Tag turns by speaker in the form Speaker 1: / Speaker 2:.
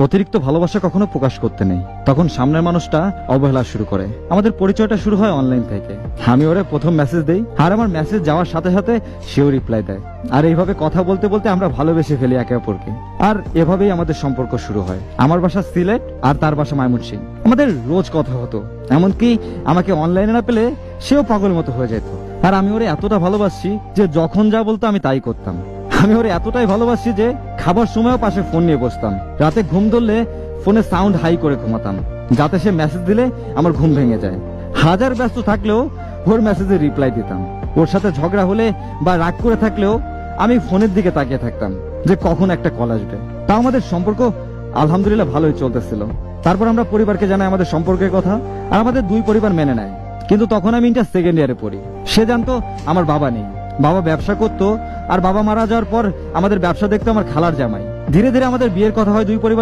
Speaker 1: অতিরিক্ত ভালোবাসা কখনো প্রকাশ করতে নেই, তখন সামনের মানুষটা অবহেলা শুরু করে। আমাদের পরিচয়টা শুরু হয় অনলাইন থেকে। আমি ওরে প্রথম মেসেজ দেই, আর আমার মেসেজ যাওয়ার সাথে সাথে সেও রিপ্লাই দেয়। আর এইভাবে কথা বলতে বলতে আমরা ভালোবেসে ফেলি একে অপরকে। আর এভাবেই আমাদের সম্পর্ক শুরু হয়। আমার বাসা সিলেট আর তার বাসা ময়মনসিংহ। আমাদের রোজ কথা হতো, এমনকি আমাকে অনলাইনে না পেলে সেও পাগল মতো হয়ে যেত। আর আমি ওরে এতটা ভালোবাসি যে যখন যা বলতো আমি তাই করতাম। আমি ওরে এতটাই ভালোবাসি যে খাবার সময়ও পাশে ফোন নিয়ে বসতাম। রাতে ঘুম ধরলে ফোনে সাউন্ড হাই করে ঘুমাতাম, যাতে সে মেসেজ দিলে আমার ঘুম ভেঙে যায়। হাজার ব্যস্ত থাকলেও ওর মেসেজে রিপ্লাই দিতাম। ওর সাথে ঝগড়া হলে বা রাগ করে থাকলেও আমি ফোনের দিকে তাকিয়ে থাকতাম যে কখন একটা কল আসবে। তা আমাদের সম্পর্ক আলহামদুলিল্লাহ ভালোই চলতেছিল। তারপর আমরা পরিবারকে জানাই আমাদের সম্পর্কের কথা, আর আমাদের দুই পরিবার মেনে নেয়। কিন্তু তখন আমি ইন্টার সেকেন্ড ইয়ারে পড়ি। সে জানতো আমার বাবা নেই, বাবা ব্যবসা করতো, আর বাবা মারা যাওয়ার পর আমাদের ব্যবসা দেখতো আমার খালার জামাই। ধীরে ধীরে আমাদের বিয়ের কথা হয় দুই পরিবার